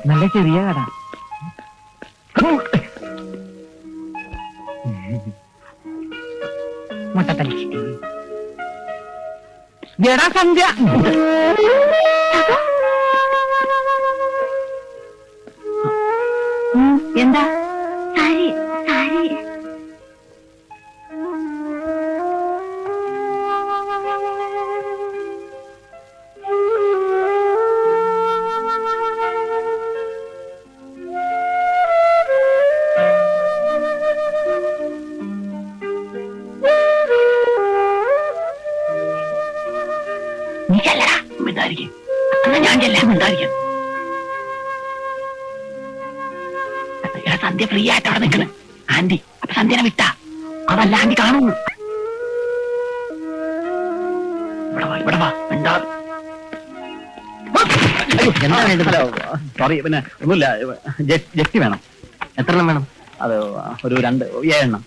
നല്ല ചെറിയ കട. മുട്ടത്തലി ജടാ സന്ധ്യ. എന്താ സാരി സാരി നീ ചെല്ലടാ. മിണ്ടായിരിക്കും. ഞാൻ ചെല്ലാം. മിണ്ടായിരിക്കും. സന്ധ്യ ഫ്രീ ആയിട്ട് അവിടെ നിൽക്കണ്. ആന്റി അപ്പൊ സന്ധ്യനെ വിട്ടാ അതല്ല ആന്റി കാണുന്നു. ഇവിടെ വാ മിണ്ടാ. എന്താ വേണ്ടത്? സോറി, പിന്നെ ഒന്നുമില്ല. ജെട്ടി വേണം. എത്ര എണ്ണം വേണം? അത് ഒരു 7 7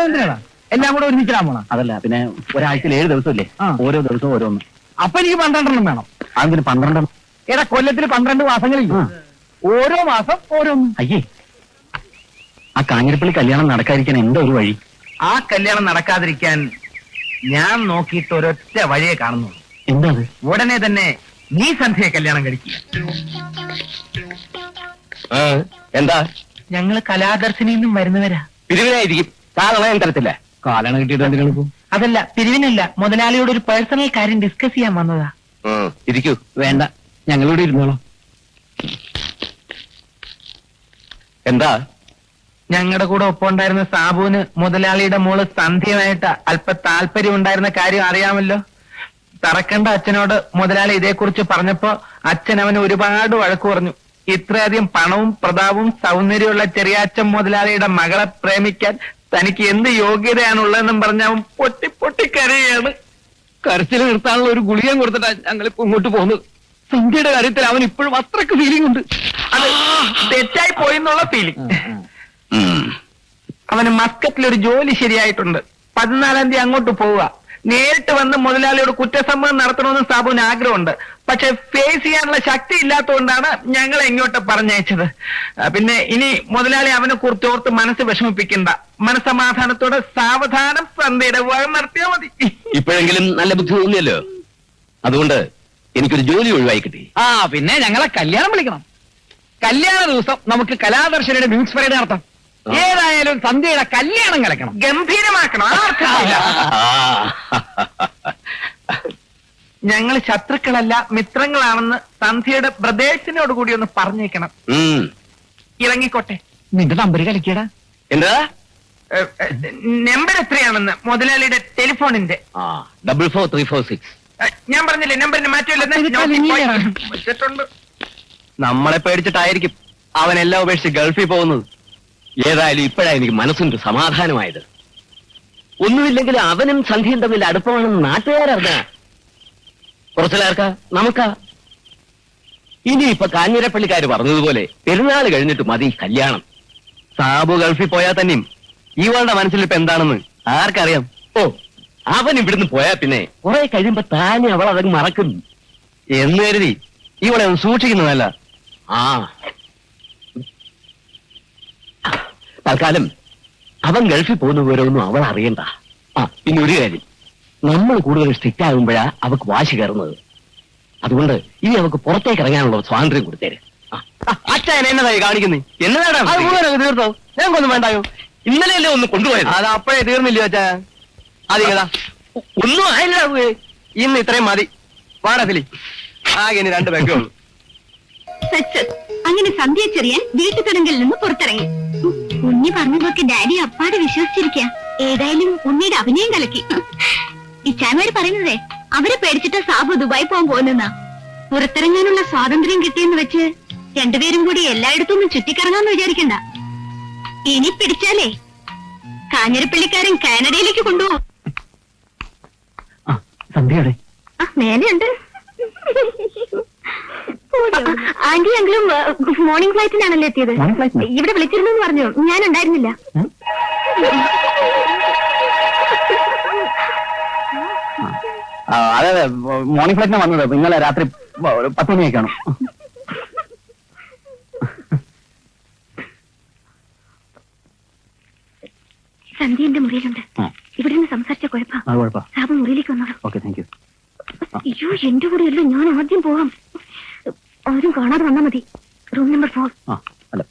എന്തിനാ? എല്ലാം കൂടെ ഒരുമിച്ചിടാൻ പോണ? അതല്ല, പിന്നെ ഒരാഴ്ചയിൽ 7 ദിവസമില്ലേ, ഓരോ ദിവസവും ഓരോന്ന്. അപ്പൊ എനിക്ക് 12 വേണം. അതിന് 12. എടാ, കൊല്ലത്തിൽ 12 മാസങ്ങളില്ല. ഓരോ മാസം ഓരോന്ന്. അയ്യേ, ആ കാഞ്ഞിരപ്പള്ളി കല്യാണം നടക്കാതിരിക്കാൻ എന്താ ഒരു വഴി? ആ കല്യാണം നടക്കാതിരിക്കാൻ ഞാൻ നോക്കിയിട്ട് ഒരൊറ്റ വഴിയെ കാണുന്നു. എന്താ അത്? ഉടനെ തന്നെ നീ സന്ധ്യയെ കല്യാണം കഴിക്കുക. എന്താ? ഞങ്ങള് കലാദർശനിൽ നിന്നും വരുന്നവരാ. പിരിവിനായിരിക്കും. കാലണയം തരത്തില്ല. കാലണ കിട്ടിയിട്ട് എന്തിനാണ്? അതല്ല, പിരിവിനല്ല, മുതലാളിയോട് ഒരു പേഴ്സണൽ കാര്യം ഡിസ്കസ് ചെയ്യാൻ വന്നതാ. ഇരിക്കൂ. വേണ്ട, ഞങ്ങളോട് ഇരുന്നോളാം. എന്താ? ഞങ്ങളുടെ കൂടെ ഒപ്പം ഉണ്ടായിരുന്ന സാബുവിന് മുതലാളിയുടെ മോള് സന്ധ്യയുമായിട്ട് അല്പ താല്പര്യം ഉണ്ടായിരുന്ന കാര്യം അറിയാമല്ലോ. തറക്കണ്ട അച്ഛനോട് മുതലാളി ഇതേക്കുറിച്ച് പറഞ്ഞപ്പോ അച്ഛൻ അവന് ഒരുപാട് വഴക്കു പറഞ്ഞു. ഇത്രയധികം പണവും പ്രതാപവും സൗന്ദര്യമുള്ള ചെറിയാച്ചൻ മുതലാളിയുടെ മകളെ പ്രേമിക്കാൻ തനിക്ക് എന്ത് യോഗ്യതയാണുള്ളതെന്നും പറഞ്ഞ അവൻ പൊട്ടി പൊട്ടി കരയാണ്. കരച്ചിൽ നിർത്താനുള്ള ഒരു ഗുളികം കൊടുത്തിട്ടാ ഞങ്ങളിപ്പോ ഇങ്ങോട്ട് പോകുന്നത്. സന്ധ്യയുടെ കാര്യത്തിൽ അവൻ ഇപ്പോഴും അത്രക്ക് ഫീലിംഗ് ഉണ്ട്. അത് തെറ്റായി പോയെന്നുള്ള ഫീലിംഗ്. അവന് മസ്കറ്റിൽ ഒരു ജോലി ശരിയായിട്ടുണ്ട്. 14-ാം തീയതി അങ്ങോട്ട് പോവുക. നേരിട്ട് വന്ന് മുതലാളിയോട് കുറ്റസമ്മതം നടത്തണമെന്ന് സാബുവിന് ആഗ്രഹമുണ്ട്. പക്ഷെ ഫേസ് ചെയ്യാനുള്ള ശക്തി ഇല്ലാത്തതുകൊണ്ടാണ് ഞങ്ങളെ ഇങ്ങോട്ട് പറഞ്ഞയച്ചത്. പിന്നെ ഇനി മുതലാളി അവനെ കുറിച്ച് ഓർത്ത് മനസ്സ് വിഷമിപ്പിക്കണ്ട. മനസ്സമാധാനത്തോടെ സാവധാനം സന്ധ്യയുടെ വഴം നടത്തിയാൽ മതി. ഇപ്പോഴെങ്കിലും നല്ല ബുദ്ധി തോന്നിയല്ലോ. അതുകൊണ്ട് എനിക്കൊരു ജോലി ഒഴിവായി കിട്ടി. പിന്നെ ഞങ്ങളെ കല്യാണം വിളിക്കണം. കല്യാണ ദിവസം നമുക്ക് കലാദർശനയുടെ മ്യൂസിക് പരേഡ് നടത്താം. ഏതായാലും സന്ധ്യയുടെ കല്യാണം കളക്കണം, ഗംഭീരമാക്കണം. ഞങ്ങൾ ശത്രുക്കളല്ല, മിത്രങ്ങളാണെന്ന് സന്ധ്യയുടെ ബ്രദേഴ്സിനോട് കൂടി ഒന്ന് പറഞ്ഞേക്കണം. ഇറങ്ങിക്കോട്ടെ. നിന്റെ നമ്പർ കളിക്കടാ. എന്താ നമ്പർ എത്രയാണെന്ന്? മുതലാളിയുടെ ടെലിഫോണിന്റെ 44346. ഞാൻ പറഞ്ഞില്ലേ നമ്പറിന് മാറ്റമില്ലെന്ന്. വെച്ചിട്ടുണ്ട്. നമ്മളെ പേടിച്ചിട്ടായിരിക്കും അവനെല്ലാം ഉപേക്ഷിച്ച് ഗൾഫിൽ പോകുന്നത്. ഏതായാലും ഇപ്പോഴാണ് എനിക്ക് മനസ്സിന്റെ സമാധാനമായത്. ഒന്നുമില്ലെങ്കിൽ അവനും സന്ധ്യയും തമ്മിൽ അടുപ്പമാണെന്ന് നാട്ടുകാരറിഞ്ഞ കുറച്ചിലാർക്കാ നമുക്കാ. ഇനിയിപ്പൊ കാഞ്ഞിരപ്പള്ളിക്കാര് പറഞ്ഞതുപോലെ പെരുന്നാൾ കഴിഞ്ഞിട്ട് മതി കല്യാണം. സാബു ഗൾഫിൽ പോയാൽ തന്നെയും ഇവളുടെ മനസ്സിലിപ്പോ എന്താണെന്ന് ആർക്കറിയാം. അവൻ ഇവിടുന്ന് പോയാ പിന്നെ കുറെ കഴിയുമ്പോ താനെ അവൾ അതങ്ങ് മറക്കും എന്ന് കരുതി ഇവളെ ഒന്ന് സൂക്ഷിക്കുന്നതല്ല. തൽക്കാലം അവൻ ഗൾഫിൽ പോകുന്ന വിവരമൊന്നും അവൾ അറിയണ്ട. പിന്നെ ഒരു കാര്യം, നമ്മൾ കൂടുതൽ സ്ട്രിക്റ്റ് ആകുമ്പോഴാ അവക്ക് വാശി കയറുന്നത്. അതുകൊണ്ട് ഇനി അവക്ക് പുറത്തേക്ക് ഇറങ്ങാനുള്ള സ്വാതന്ത്ര്യം കൊടുത്തേര്. അച്ഛൻ എന്നതായി കാണിക്കുന്നേ? എന്നതാണ് തീർത്തോ? ഞങ്ങൾക്കൊന്നും വേണ്ടായോ? ഇന്നലെയല്ലേ ഒന്ന് കൊണ്ടുപോയത്. അത് അപ്പോഴേ തീർന്നില്ലയോ അച്ഛാ? അധികതാ ഒന്നും ആയില്ലേ. ഇന്ന് ഇത്രയും മതി. വാടഫിലി ആകെ ഇനി 2 പേക്കേ ഉള്ളൂ. അങ്ങനെ സന്ധ്യ ചെറിയാൻ വീട്ടുതടങ്കലിൽ നിന്ന് പുറത്തിറങ്ങി. ഉണ്ണി പറഞ്ഞതൊക്കെ ഡാഡി അപ്പാടെ വിശ്വസിച്ചിരിക്കുക. ഏതായാലും ഉണ്ണിയുടെ അഭിനയം കലക്കി. ഇച്ചാമാര് പറയുന്നതേ അവരെ പേടിച്ചിട്ട് സാബു ദുബായി പോകാൻ പോകുന്ന. പുറത്തിറങ്ങാനുള്ള സ്വാതന്ത്ര്യം കിട്ടിയെന്ന് വെച്ച് രണ്ടുപേരും കൂടി എല്ലായിടത്തും ചുറ്റിക്കറങ്ങാന്ന് വിചാരിക്കണ്ട. ഇനി പിടിച്ചാലേ കാഞ്ഞിരപ്പള്ളിക്കാരൻ കാനഡയിലേക്ക് കൊണ്ടുപോകും. സന്ധ്യയുടെ മേലെയുണ്ട്. ആന്റി അങ്കിളും മോർണിംഗ് ഫ്ലൈറ്റിനാണല്ലോ എത്തിയത്. ഇവിടെ വിളിച്ചിരുന്നു പറഞ്ഞു. ഞാൻ ഉണ്ടായിരുന്നില്ല. അതെ, മോർണിംഗ് ഫ്ലൈറ്റിനാണ് വന്നത്. ഇന്നലെ രാത്രി ഒരു 10 മണിയൊക്കെ കാണും. സന്ധ്യ എന്റെ മുറിയിലുണ്ട്. ഇവിടെ നിന്ന് സംസാരിച്ച കുഴപ്പം. സാബ് മുറിയിലേക്ക് വന്നോളൂ. Okay, thank you. അയ്യോ, എന്റെ കൂടെയല്ലോ, ഞാൻ ആദ്യം പോവാം. ആരും കാണാതെ വന്നാ മതി. Room number 4. അല്ല,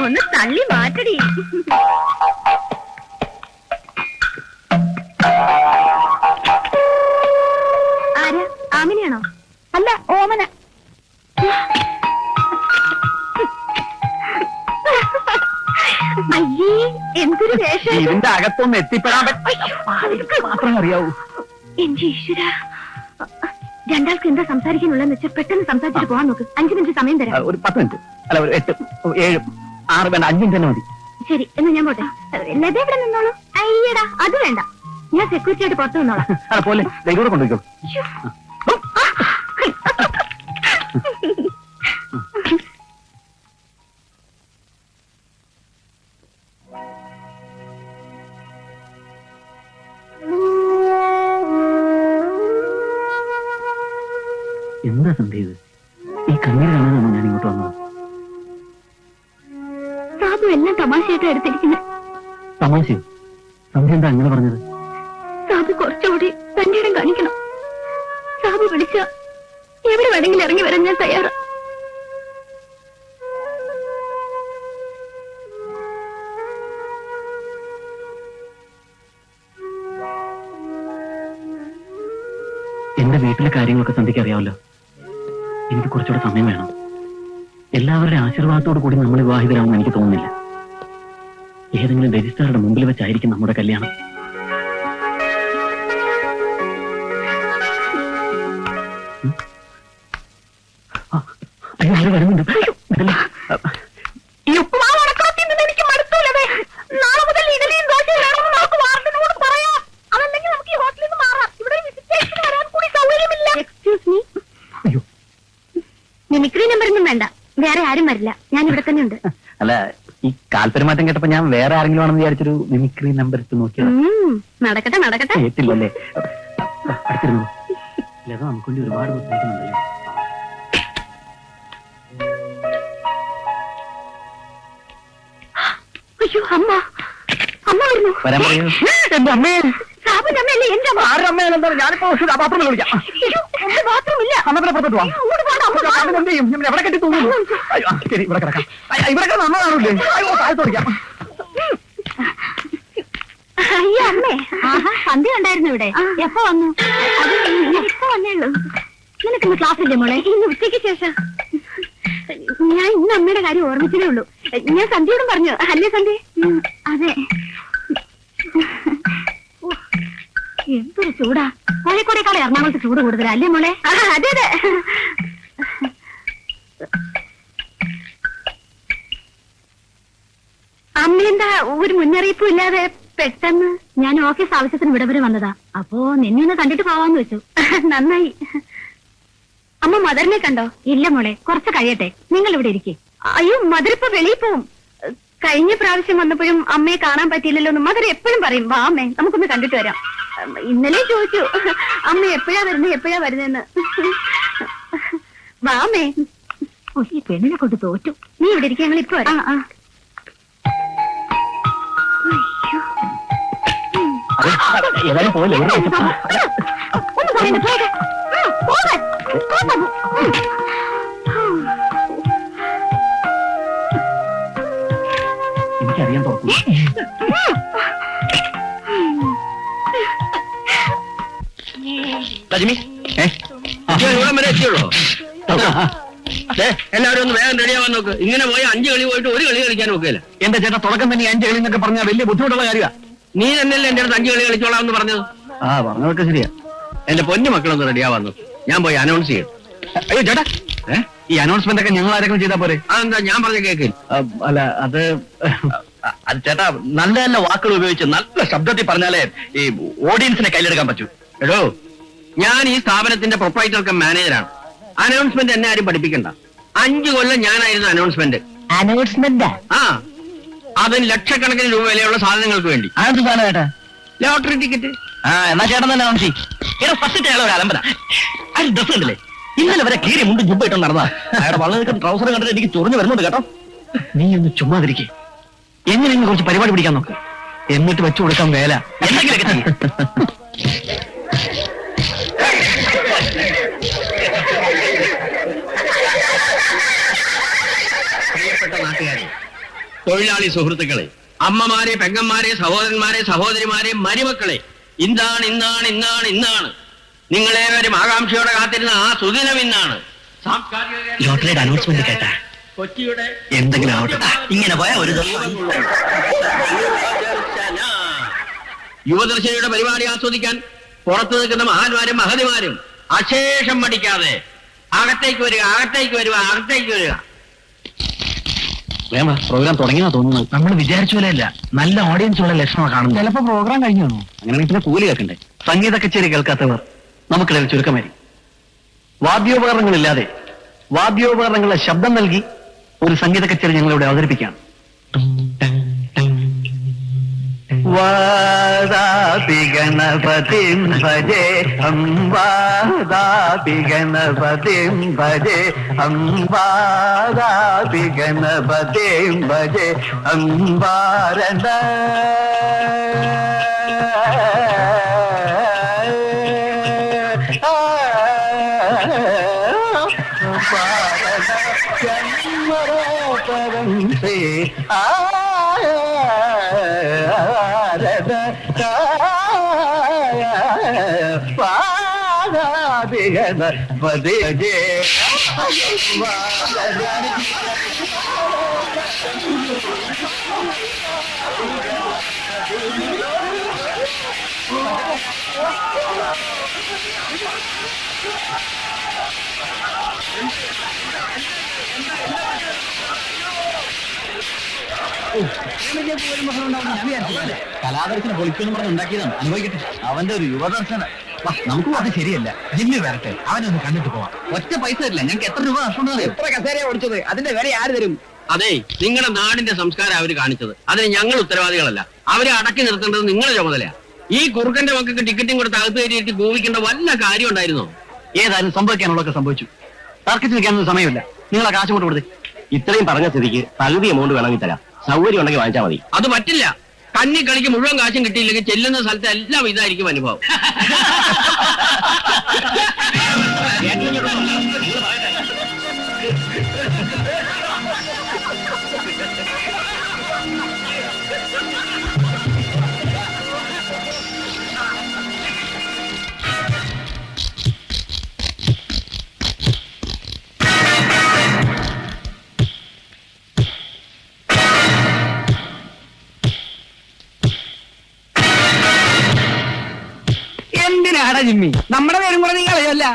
ഒന്ന് തള്ളി മാറ്റടി. ആരാ? ആമിനെയാണോ? അല്ല, ഓമന. അയ്യേ, എന്തൊരു വേഷം. ഇതിന്റെ അകത്തൊന്ന് എത്തിപ്പെടാൻ മാത്രം അറിയാവൂ. എന്റെ ഈശ്വര, രണ്ടാൾക്ക് എന്താ സംസാരിക്കാനുള്ളതെന്ന് വെച്ചാൽ പെട്ടെന്ന് സംസാരിച്ചിട്ട് പോകാൻ നോക്ക്. 5 മിനിറ്റ് സമയം തരാം. ഒരു 10 മിനിറ്റ്, അല്ല ഒരു 8, 7, 6 വേണ്ട, 5 മിനിറ്റ് തന്നെ മതി. ശരി, എന്നാ ഞാൻ പോട്ടെ. ലത ഇവിടെ നിന്നോളൂ. അയ്യടാ, അത് വേണ്ട, ഞാൻ സെക്യൂരിറ്റി ആയിട്ട് പുറത്തു നിന്നോളാം. അല്ല പോലെ ദൈവം കൊണ്ടുപോയിക്കോളൂ. എന്താ സന്ധ്യ ഇത്? ഈ കണ്ണീർ കാണാനാണ് ഞാൻ ഇങ്ങോട്ട് വന്നത്. സാബു എല്ലാം തമാശയായിട്ട് എടുത്തിരിക്കുന്നത്. തമാശയോ? സന്ധ്യ എന്താ അങ്ങനെ പറഞ്ഞത്? സാബു കുറച്ചുകൂടി തന്റെ ഇടം കാണിക്കണം. സാബു വിളിച്ച എവിടെ വേണമെങ്കിലും ഇറങ്ങി വരാൻ ഞാൻ തയ്യാറാ. എന്റെ വീട്ടിലെ കാര്യങ്ങളൊക്കെ സന്ധ്യയ്ക്ക് അറിയാമല്ലോ. എനിക്ക് കുറച്ചുകൂടെ സമയം വേണം. എല്ലാവരുടെ ആശീർവാദത്തോടു കൂടി നമ്മൾ വിവാഹിതരാണെന്ന് എനിക്ക് തോന്നുന്നില്ല. ഏതെങ്കിലും രജിസ്ട്രാറുടെ മുമ്പിൽ വെച്ചായിരിക്കും നമ്മുടെ കല്യാണം. അയ്യോ, അവര് വരുന്നുണ്ട്. ഈ ഉപ്പുമാവ് ഉണക്കത്തിൽ നിന്ന് എനിക്ക് മടുത്തൂലേ. നാളെ മുതൽ ഇഡലിയും ദോശയും വേണമെന്ന് നമുക്ക് വാർഡനോട് പറയാം. അതല്ലെങ്കിൽ നമുക്ക് ഈ ഹോട്ടലിൽ നിന്ന് മാറാം. ഇവിടെ വിസിറ്റേഷൻ വരാൻ കൂടി സൗകര്യമില്ല. Excuse me. അയ്യോ, മിമിക്രി നമ്പറൊന്നും വേണ്ട. വേറെ ആരും വരില്ല. ഞാൻ ഇവിടെ തന്നെ ഉണ്ട്. അല്ല, ഈ കാൽപെരുമാറ്റം കേട്ടപ്പോ ഞാൻ വേറെ ആരെങ്കിലും ആണെന്ന് വിചാരിച്ചൊരു മിമിക്രി നമ്പർ ഇട്ട് നോക്കിയത്. നടക്കട്ടെ നടക്കട്ടെ. കേട്ടില്ലല്ലേ? അടുത്തിരുന്നു. ലത നമുക്ക് വേണ്ടി ഒരുപാട് ബുദ്ധിമുട്ടുന്നുണ്ടല്ലേ. അയ്യോ, അമ്മ അമ്മ വരുന്നു. വരാൻ പറയൂ. എന്റെ അമ്മേ. സാബിന്റെ അമ്മയല്ലേ എന്റെ അമ്മ. ആരുടെ അമ്മയാണെന്താ? ഞാനിപ്പോ ബാത്റൂമിൽ വിളിക്കാം. ബാത്റൂമില്ല. അന്നത്തെ പുറത്തോട്ട് പോവാം. എന്ത് ചെയ്യും? ഞാൻ എവിടെ കെട്ടി തൂങ്ങുന്നു. അയ്യോ, ശരി, ഇവിടെ കിടക്കാം. ഇവിടെ കിടന്ന് അമ്മ കാണൂല്ലേ? അയ്യോ, താഴത്ത് വിളിക്കാം. അയ്യോ അമ്മേ, സന്ധ്യ ഉണ്ടായിരുന്നു ഇവിടെ. എപ്പോ വന്നു? അത് ഇപ്പൊ വന്നേള്ളൂ. നിനക്ക് ക്ലാസ്സില്ലേ മോളെ? ഇന്ന് ഉച്ചയ്ക്ക് ശേഷം. ഞാൻ ഇന്ന് അമ്മയുടെ കാര്യം ഓർമ്മിച്ചതേ ഉള്ളൂ. ഞാൻ സന്ധ്യയോടും പറഞ്ഞു. അല്ലേ സന്ധ്യ? അതെ. എന്തൊരു ചൂടാ. കോഴിക്കോടേക്കാളെ എറണാകുളത്ത് ചൂട് കൂടുതലാ അല്ലേ മോളെ? അതെ അതെ. അമ്മയെന്താ ഒരു മുന്നറിയിപ്പും ഇല്ലാതെ പെട്ടെന്ന്? ഞാൻ ഓഫീസ് ആവശ്യത്തിന് ഇവിടെ വരെ വന്നതാ. അപ്പോ നിന്നെ ഒന്ന് കണ്ടിട്ട് പോവാന്ന് വെച്ചു. നന്നായി. അമ്മ മദറിനെ കണ്ടോ? ഇല്ല മോളെ, കുറച്ച് കഴിയട്ടെ. നിങ്ങൾ ഇവിടെ ഇരിക്കേ. അയ്യോ, മദർ ഇപ്പൊ വെളിയിൽ പോവും. കഴിഞ്ഞ പ്രാവശ്യം വന്നപ്പോഴും അമ്മയെ കാണാൻ പറ്റിയില്ലല്ലോ എന്ന് മദർ എപ്പോഴും പറയും. വാ അമ്മേ, നമുക്കൊന്ന് കണ്ടിട്ട് വരാം. ഇന്നലെ ചോദിച്ചു അമ്മ എപ്പോഴാ വരുന്നതെന്ന്. വാ അമ്മേ. ഈ പെണ്ണിനെ കൊണ്ട് തോറ്റു. നീ ഇവിടെ ഇരിക്കുക, ഞങ്ങൾ ഇപ്പൊ വരാം. ഏതായാലും പോലെ ഒന്നും പറയണ്ട, പോകാൻ. എനിക്കറിയാൻ തുറക്കും. ഇവിടം വരെ എത്തിയുള്ളൂ. എല്ലാവരും ഒന്ന് വേഗം റെഡിയാവാൻ നോക്ക്. ഇങ്ങനെ പോയി 5 കളി പോയിട്ട് ഒരു കളി കളിക്കാൻ നോക്കില്ല. എന്റെ ചേട്ടാ തുടക്കം തന്നെ 5 കളി എന്നൊക്കെ പറഞ്ഞാൽ വലിയ ബുദ്ധിമുട്ടുള്ള കാര്യമാണ്. നീ തന്നെയല്ലേ എന്റെ അടുത്ത് 5 കളി കളിച്ചോളാം എന്ന് പറഞ്ഞത്? പറഞ്ഞതൊക്കെ ശരിയാ. എന്റെ പൊന്നു മക്കളൊന്ന് റെഡിയാവാൻ നോക്ക്. ഞാൻ പോയി അനൗൺസ് ചെയ്യും. അയ്യോ ചേട്ടാ, ഈ അനൗൺസ്മെന്റ് ഒക്കെ ഞങ്ങൾ ആരെങ്കിലും ചെയ്താൽ പോരെ? അതെന്താ ഞാൻ പറഞ്ഞ കേൾക്കില്ല? അല്ല അത് ചേട്ടാ, നല്ല നല്ല വാക്കുകൾ ഉപയോഗിച്ച് നല്ല ശബ്ദത്തിൽ പറഞ്ഞാലേ ഈ ഓഡിയൻസിനെ കയ്യിലെടുക്കാൻ പറ്റൂ. എടോ, ഞാൻ ഈ സ്ഥാപനത്തിന്റെ പ്രൊപ്പറേറ്റർ മാനേജറാണ്. അനൗൺസ്മെന്റ് എന്നെ ആരും പഠിപ്പിക്കണ്ട. 5 കൊല്ലം ഞാനായിരുന്നു അനൗൺസ്മെന്റ്. അനൗൺസ്മെന്റ് അതിന് ലക്ഷക്കണക്കിന് രൂപ വിലയുള്ള സാധനങ്ങൾക്ക് വേണ്ടി. അതെന്ത് സാധനം ചേട്ടാ? Lottery ticket. എന്നാ ചേട്ടൻ തന്നെ അനൗൺസ് ചെയ്യും. ഫസ്റ്റ് ഒരു അലമ്പല അത് ഡ്രസ് ഉണ്ടല്ലേ, ഇന്നലെ വരെ കീറി മുണ്ടും ജുബായിട്ടും നടന്നാ അയാളുടെ വളരെ ട്രൗസർ കണ്ടിട്ട് എനിക്ക് ചൊറിഞ്ഞു വരുന്നുണ്ട് കേട്ടോ. നീ ഒന്ന് ചുമ്മാതിരിക്കേ, എങ്ങനെയെങ്കിലും കുറച്ച് പരിപാടി പിടിക്കാൻ നോക്ക്, എന്നിട്ട് വെച്ചു കൊടുക്കാൻ വേല എന്തെങ്കിലൊക്കെ ചെയ്യും. പ്രിയപ്പെട്ട നാട്ടുകാരെ, തൊഴിലാളി സുഹൃത്തുക്കളെ, അമ്മമാരെ, പെങ്ങന്മാരെ, സഹോദരന്മാരെ, സഹോദരിമാരെ, മരുമക്കളെ, ഇന്നാണ് ഇന്നാണ് ഇന്നാണ് ഇന്നാണ് നിങ്ങളേവരും ആകാംക്ഷയോടെ കാത്തിരുന്ന ആ സുദിനം ഇന്നാണ്. ലോട്ടറിയുടെ അനൗൺസ്മെന്റ് കേട്ടാ കൊച്ചിയുടെ എന്തെങ്കിലും ആവട്ടെ, ഇങ്ങനെ പോയാ ഒരു ദിവസം. യുവദർശനിയുടെ പരിപാടി ആസ്വദിക്കാൻ പുറത്തു നിൽക്കുന്ന മഹാന്മാരും മഹതിമാരും അശേഷം മടിക്കാതെ അകത്തേക്ക് വരിക, അകത്തേക്ക് വരിക, അകത്തേക്ക് വരിക. വേണ്ട, പ്രോഗ്രാം തുടങ്ങിയാ തോന്നുന്നത്. നമ്മൾ വിചാരിച്ച പോലെയല്ല, നല്ല ഓഡിയൻസ് ഉള്ള ലക്ഷണമാണ് കാണുന്നത്. ചിലപ്പോ പ്രോഗ്രാം കഴിഞ്ഞാണോ? അങ്ങനെയാണെങ്കിൽ പിന്നെ കൂലി കേൾക്കണ്ടേ? സംഗീത കച്ചേരി കേൾക്കാത്തവർ നമുക്കിടയിൽ ചുരുക്കമായിരിക്കും. വാദ്യോപകരണങ്ങളില്ലാതെ വാദ്യോപകരണങ്ങളുടെ ശബ്ദം നൽകി ഒരു സംഗീത കച്ചേരി ഞങ്ങളിവിടെ അവതരിപ്പിക്കുകയാണ്. വാദാപി ഗണപതിം ഭജേ വാദാപി ഗണപതിം ഭജേ വാദാപി ഗണപതിം ഭജേ അംബാരദ കലാദർശനം പൊളിക്കുന്നു പറഞ്ഞ് ഉണ്ടാക്കിയതാണ്. അനുഭവിക്കട്ടെ, അവന്റെ ഒരു യുവദർശനം. നമുക്കും അത് ശരിയല്ല. ജിമ്മി വരട്ടെ, അവനൊന്ന് കണ്ടിട്ട് പോവാം. ഒറ്റ പൈസ തരില്ല. ഞങ്ങൾക്ക് എത്ര രൂപ നഷ്ടം? എത്ര കസേരയാ ഓടിച്ചത്? അതിന്റെ വില ആര് തരും? അതെ, നിങ്ങളുടെ നാടിന്റെ സംസ്കാരം അവര് കാണിച്ചത്. അതിന് ഞങ്ങൾ ഉത്തരവാദികളല്ല. അവരെ അടക്കി നിർത്തേണ്ടത് നിങ്ങളുടെ ചുമതലയാ. ഈ കുറുക്കന്റെ മക്കൾക്ക് ടിക്കറ്റും കൊടുത്ത് അകത്ത് കയറിയിട്ട് ഗോവിക്കേണ്ട വല്ല കാര്യം ഉണ്ടായിരുന്നോ? ഏതായാലും സംഭവിക്കാനുള്ളതൊക്കെ സംഭവിച്ചു. തർക്കിച്ച് നിൽക്കാനൊന്നും സമയമില്ല. നിങ്ങൾ ആ കാശ് കൊണ്ട് കൊടുത്തേ. ഇത്രയും പറഞ്ഞ സ്ഥിതിക്ക് പകുതി എമൗണ്ട് വേണമെങ്കിൽ തരാം. സൗകര്യം ഉണ്ടെങ്കിൽ വാങ്ങിച്ചാൽ മതി. അത് പറ്റില്ല. കന്നി കളിക്ക് മുഴുവൻ കാശും കിട്ടിയില്ലെങ്കിൽ ചെല്ലുന്ന സ്ഥലത്ത് എല്ലാം ഇതായിരിക്കും അനുഭവം. എന്തിനാടാ ജിമ്മി? നമ്മുടെ പേരും കൂടെ നീ കളയല്ല.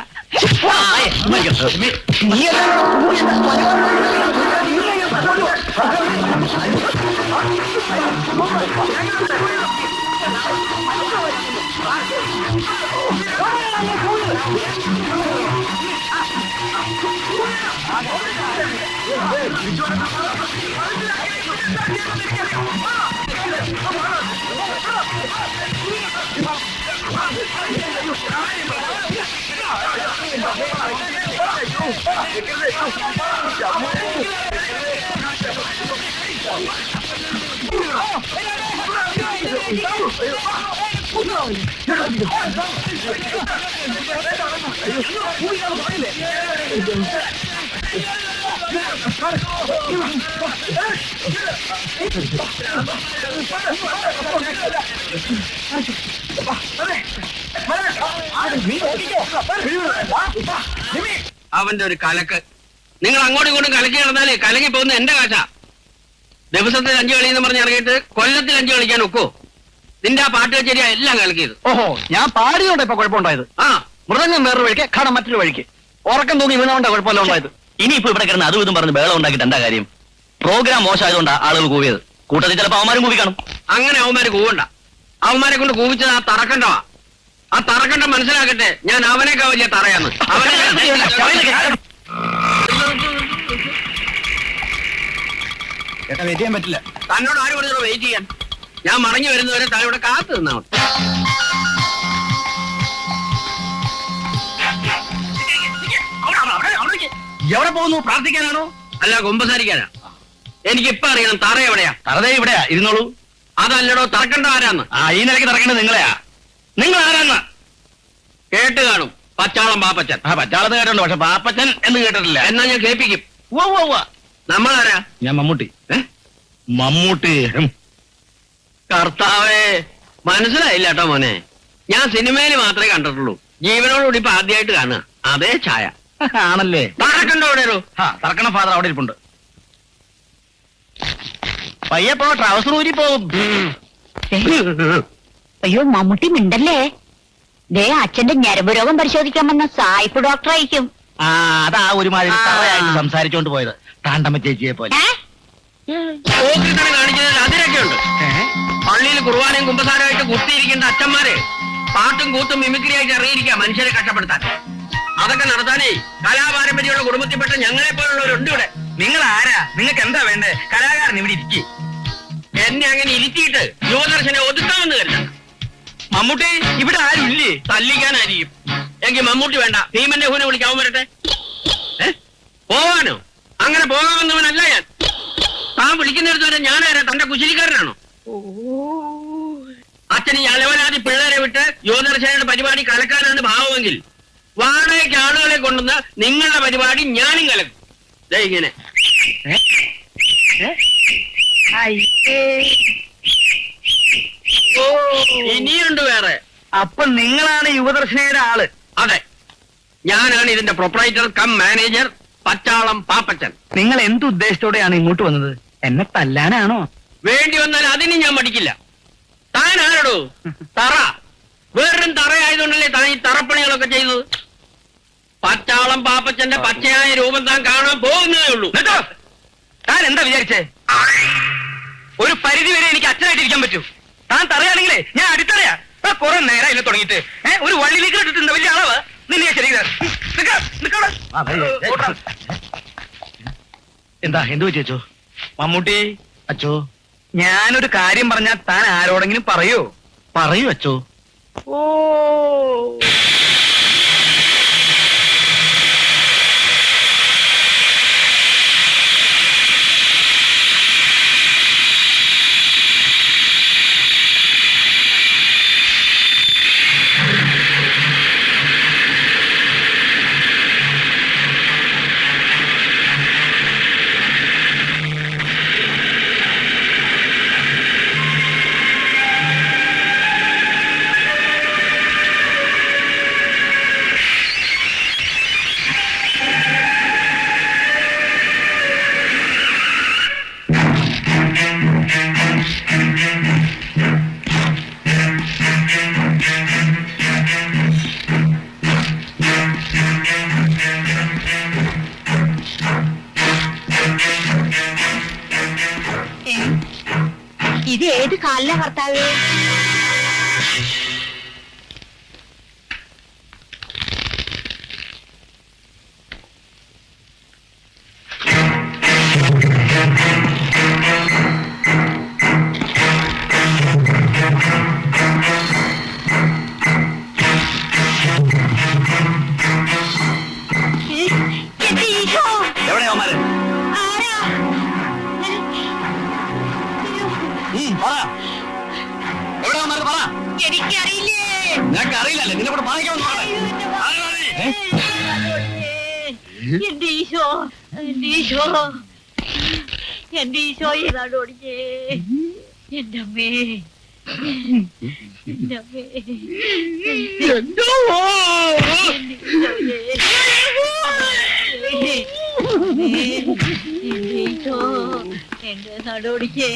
അവന്റെ ഒരു കലക്ക്. നിങ്ങൾ അങ്ങോട്ടും ഇങ്ങോട്ടും കലക്കി നടന്നാലേ കലങ്ങി പോകുന്ന എന്റെ കാശാ. ദിവസത്തിൽ 5 കളി എന്ന് പറഞ്ഞ് ഇറങ്ങിയിട്ട് കൊല്ലത്തിൽ 5 കളിക്കാൻ ഒക്കോ? നിന്റെ ആ പാട്ട് കച്ചേരിയാ എല്ലാം കലക്കിയത്. ഓഹോ, ഞാൻ പാടിയോണ്ട് ഇപ്പൊ കുഴപ്പമുണ്ടായത്. ആ മൃദംഗം വേറൊരു വഴിക്ക്, ഘടം മറ്റൊരു വഴിക്ക്. ഉറക്കം തൂങ്ങി വീണോണ്ടാ കുഴപ്പമില്ല ഉണ്ടായത്. ഇനിയിപ്പോ ഇവിടെ കിടന്ന് അതും ഇതും പറഞ്ഞ് ബേളം ഉണ്ടാക്കിയിട്ട് എന്താ കാര്യം? പ്രോഗ്രാം മോശമായതുകൊണ്ടാ ആളുകൾ കൂവിയത്. കൂട്ടത്തിൽ ചിലപ്പോ അവന്മാരും കൂവി കാണും. അങ്ങനെ അവന്മാര് കൂവണ്ട. അവന്മാരെ കൊണ്ട് കൂവിച്ചത് ആ തറക്കണ്ടവാ. ആ തറക്കണ്ടം മനസ്സിലാക്കട്ടെ, ഞാൻ അവനേക്കാ വലിയ തറയാന്ന്. ചേട്ടാ വെയിറ്റ് ചെയ്യാൻ പറ്റില്ല. തന്നോട് ആര് പറഞ്ഞോ വെയിറ്റ് ചെയ്യാൻ? ഞാൻ മടങ്ങി വരുന്നവരെ താൻ ഇവിടെ കാത്തു നിന്നാ മതി. എവിടെ പോകുന്നു? പ്രാർത്ഥിക്കാനാണോ അല്ല കുമ്പസാരിക്കാനാ? എനിക്കിപ്പോ അറിയണം തറ എവിടെയാ. തറതേ ഇവിടെയാ, ഇരുന്നോളൂ. അതല്ലടോ തറക്കണ്ട ആരാന്ന്? ഈ നിലയ്ക്ക് തറക്കേണ്ടത് നിങ്ങളെയാ. നിങ്ങൾ ആരാന്ന് കേട്ട് കാണും. പച്ചാളം പാപ്പച്ചൻ. പച്ചാളത്ത് കേട്ടുണ്ട്, പക്ഷെ പാപ്പച്ചൻ എന്ന് കേട്ടിട്ടില്ല. എന്നാ ഞാൻ കേൾപ്പിക്കും. നമ്മളാരാ? ഞാൻ മമ്മൂട്ടി. മമ്മൂട്ടി. കർത്താവേ, മനസ്സിലായില്ല കേട്ടോ മോനെ. ഞാൻ സിനിമയിൽ മാത്രമേ കണ്ടിട്ടുള്ളൂ. ജീവനോടുകൂടി ഇപ്പൊ ആദ്യമായിട്ട് കാണുക. അതേ ഛായ ആണല്ലേ? തറക്കണ്ടോ എവിടെയോ? തറക്കണ ഫാദർ അവിടെ ഇരിപ്പുണ്ട്. പയ്യപ്പോ ട്രൗസർ ഊരി പോകും. അയ്യോ മമ്മൂട്ടി മിണ്ടല്ലേ. ദേ അച്ഛന്റെ ഞരമ്പ് രോഗം പരിശോധിക്കാൻ വന്ന സായിപ്പ് ഡോക്ടർ ആയിരിക്കും. അതാ ഒരുമാതിരി തറയായിട്ട് സംസാരിച്ചോണ്ട് പോയത്, താണ്ടമ്മ ചേച്ചിയെ പോലെ. കാണിച്ചതിൽ അതിരൊക്കെ ഉണ്ട്. പള്ളിയിൽ കുർബാനയും കുമ്പസാരമായിട്ട് കുത്തിയിരിക്കേണ്ട അച്ഛന്മാര് പാട്ടും കൂത്തും മിമിക്രി ആയിട്ട് ഇറങ്ങിയിരിക്കുക മനുഷ്യരെ കഷ്ടപ്പെടുത്താൻ. അതൊക്കെ നടത്താനേ കലാപാരമ്പര്യമുള്ള കുടുംബത്തിൽപ്പെട്ട ഞങ്ങളെ പോലുള്ളവരുണ്ട് ഇവിടെ. നിങ്ങൾ ആരാ? നിങ്ങൾക്ക് എന്താ വേണ്ടേ? കലാകാരൻ ഇവിടെ ഇരിക്കി. എന്നെ അങ്ങനെ ഇരുത്തിയിട്ട് യുവദർശനെ ഒതുക്കാമെന്ന് കരുതണം. മമ്മൂട്ടി ഇവിടെ ആരും ഇല്ലേ? തല്ലിക്കാനായിരിക്കും. എങ്കിൽ മമ്മൂട്ടി വേണ്ട, ഭീമന്റെ ഹൂനെ വിളിക്കാവും വരട്ടെ. പോവാനോ? അങ്ങനെ പോകാമെന്നവനല്ല ഞാൻ. താൻ വിളിക്കുന്നിടത്ത് വരെ ഞാനാരാ? തന്റെ കുശലിക്കാരനാണോ? അച്ഛൻ ഈ അലവലാതി പിള്ളേരെ വിട്ട് യുവദർശനയുടെ പരിപാടി കലക്കാനാണ് ഭാവമെങ്കിൽ വാടകയ്ക്ക് ആളുകളെ കൊണ്ടുവന്ന് നിങ്ങളുടെ പരിപാടി ഞാനും കലക്കും. ഇങ്ങനെ ഇനിയുണ്ട് വേറെ. അപ്പൊ നിങ്ങളാണ് യുവദർശനയുടെ ആള്? അതെ, ഞാനാണ് ഇതിന്റെ proprietor cum manager Pachalam Pappachan. നിങ്ങൾ എന്തുദ്ദേശത്തോടെയാണ് ഇങ്ങോട്ട് വന്നത്? എന്നെ തല്ലാനാണോ? വേണ്ടി വന്നാൽ അതിന് ഞാൻ മടിക്കില്ല. താൻ ആരോടോ? തറ വേറും തറയായതുകൊണ്ടല്ലേ താൻ ഈ തറപ്പണികളൊക്കെ ചെയ്യുന്നത്. പച്ചാളം പാപ്പച്ചന്റെ പച്ചയായ രൂപം താൻ കാണാൻ പോകുന്നതേ ഉള്ളൂ. താൻ എന്താ വിചാരിച്ചേ? ഒരു പരിധി വരെ എനിക്ക് അച്ഛനായിട്ടിരിക്കാൻ പറ്റൂ. താൻ തറയാണെങ്കിലേ ഞാൻ അടിത്തറയാ. കുറെ നേരം ഇല്ല തുടങ്ങിയിട്ട് ഒരു വള്ളിയിലേക്ക് ഇട്ടിട്ടുണ്ട് വലിയ അളവ്. നിന്നെ ശരി എന്താ എന്തു വെച്ചോ? മമ്മൂട്ടി അച്ചോ, ഞാനൊരു കാര്യം പറഞ്ഞാൽ താൻ ആരോടെങ്കിലും പറയൂ? പറയൂ അച്ചോ. ഓ ഇത് ഏത് കാലിലെ ഭർത്താവ്? എവിടെയാ? എനിക്കറിയില്ലേ. നിനക്ക് അറിയില്ലല്ലേ? നിന്നെ കൂടെ വാങ്ങിക്കാമെന്ന് എന്റെ ഈശോ, എന്റെ ഈശോ, എന്റെ ഈശോ ഏതാണ്ട് ഓടിച്ചേ. എന്റെ അമ്മേ, എന്റെ അമ്മേ, എന്റെ ഈശോയെ. എന്റെ നടോടിക്കേ